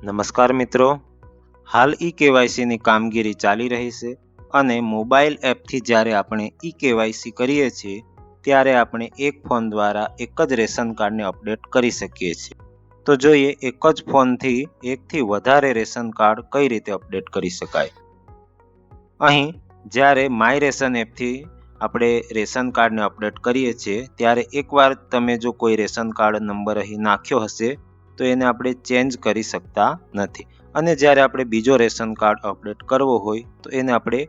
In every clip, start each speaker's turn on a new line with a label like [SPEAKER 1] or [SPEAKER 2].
[SPEAKER 1] નમસ્કાર મિત્રો, હાલ ઈ કેવાયસીની કામગીરી ચાલી રહી છે અને મોબાઈલ એપથી જ્યારે આપણે ઈ કેવાયસી કરીએ છીએ ત્યારે આપણે એક ફોન દ્વારા એક જ રેશન કાર્ડને અપડેટ કરી શકીએ છીએ। તો જોઈએ એક જ ફોનથી એકથી વધારે રેશન કાર્ડ કઈ રીતે અપડેટ કરી શકાય। અહીં જ્યારે માય રેશન એપથી આપણે રેશન કાર્ડને અપડેટ કરીએ છીએ ત્યારે એકવાર તમે જો કોઈ રેશન કાર્ડ નંબર અહીં નાખ્યો હશે તો એને આપણે ચેન્જ કરી શકતા નથી અને જ્યારે આપણે બીજો રેશન કાર્ડ અપડેટ કરવો હોય તો એને આપણે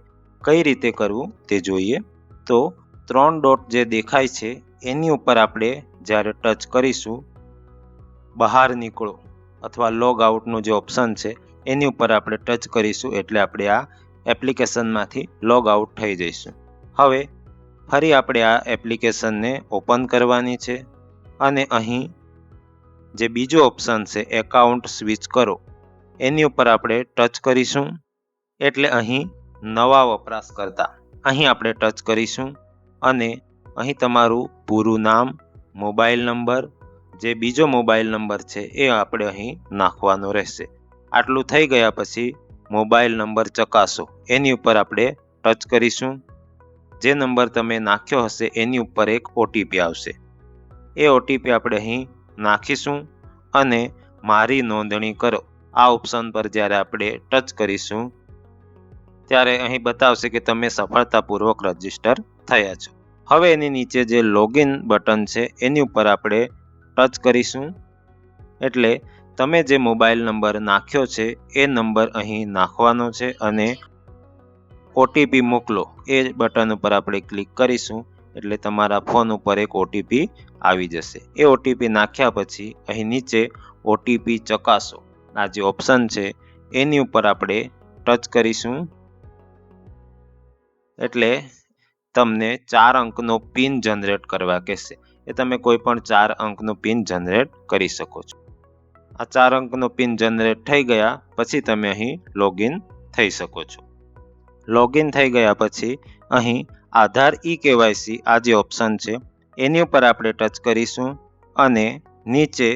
[SPEAKER 1] કઈ રીતે કરવું તે જોઈએ। તો 3 ડોટ જે દેખાય છે એની ઉપર આપણે જ્યારે ટચ કરીશું, બહાર નીકળો અથવા લોગ આઉટનું જે ઓપ્શન છે એની ઉપર આપણે ટચ કરીશું એટલે આપણે આ એપ્લિકેશનમાંથી લોગ આઉટ થઈ જઈશું। હવે ફરી આપણે આ એપ્લિકેશનને ઓપન કરવાની છે અને અહીં જે બીજો ઓપ્શન છે એકાઉન્ટ સ્વિચ કરો એની ઉપર આપણે ટચ કરીશું એટલે અહીં નવા વપરાશકર્તા અહીં આપણે ટચ કરીશું અને અહીં તમારું પૂરું નામ, મોબાઈલ નંબર, જે બીજો મોબાઈલ નંબર છે એ આપણે અહીં નાખવાનો રહેશે। આટલું થઈ ગયા પછી મોબાઈલ નંબર ચકાસો એની ઉપર આપણે ટચ કરીશું। જે નંબર તમે નાખ્યો હશે એની ઉપર એક ઓટીપી આવશે, એ ઓટીપી આપણે અહીં નાખીશું અને મારી નોંધણી કરો આ ઓપ્શન પર જ્યારે આપણે ટચ કરીશું ત્યારે અહીં બતાવશે કે તમે સફળતાપૂર્વક રજીસ્ટર થયા છો। હવે એની નીચે જે લોગિન બટન છે એની ઉપર આપણે ટચ કરીશું એટલે તમે જે મોબાઈલ નંબર નાખ્યો છે એ નંબર અહીં નાખવાનો છે અને ઓટીપી મોકલો એ બટન ઉપર આપણે ક્લિક કરીશું એટલે તમારા ફોન ઉપર એક ઓટીપી આવી જશે। એ ઓટીપી નાખ્યા પછી અહીં નીચે ઓટીપી ચકાસો આ જે ઓપ્શન છે એની ઉપર આપણે ટચ કરીશું એટલે તમને 4 અંકનો પિન જનરેટ કરવા કહેશે। એ તમે કોઈ પણ 4 અંકનો પિન જનરેટ કરી શકો છો। આ 4 અંકનો પિન જનરેટ થઈ ગયા પછી તમે અહીં લોગિન થઈ શકો છો। લોગિન થઈ ગયા પછી અહીં આધાર ઈ કેવાયસી આ જે ઓપ્શન છે એની ઉપર આપણે ટચ કરીશું અને નીચે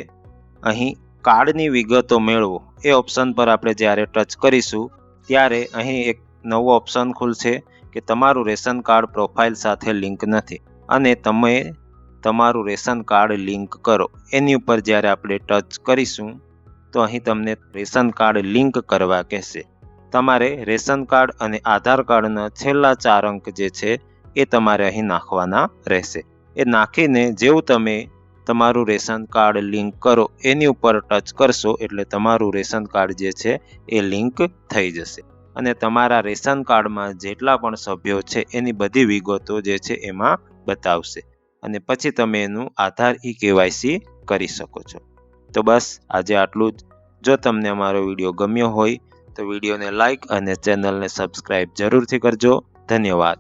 [SPEAKER 1] અહીં કાર્ડની વિગતો મેળવો એ ઓપ્શન પર આપણે જ્યારે ટચ કરીશું ત્યારે અહીં એક નવો ઓપ્શન ખુલશે કે તમારું રેશન કાર્ડ પ્રોફાઇલ સાથે લિંક નથી અને તમે તમારું રેશન કાર્ડ લિંક કરો એની ઉપર જ્યારે આપણે ટચ કરીશું તો અહીં તમને રેશન કાર્ડ લિંક કરવા કહેશે। તમારે રેશન કાર્ડ અને આધાર કાર્ડના છેલ્લા 4 અંક જે છે એ તમારે અહીં નાખવાના રહેશે। એ નાખીને જેવું તમે તમારું રેશન કાર્ડ લિંક કરો એની ઉપર ટચ કરશો એટલે તમારું રેશન કાર્ડ જે છે એ લિંક થઈ જશે અને તમારા રેશન કાર્ડમાં જેટલા પણ સભ્યો છે એની બધી વિગતો જે છે એમાં બતાવશે અને પછી તમે એનું આધાર ઈ કેવાયસી કરી શકો છો। તો બસ આજે આટલું જ। જો તમને અમારો વિડીયો ગમ્યો હોય તો વિડીયોને લાઈક અને ચેનલને સબસ્ક્રાઈબ જરૂરથી કરજો। ધન્યવાદ।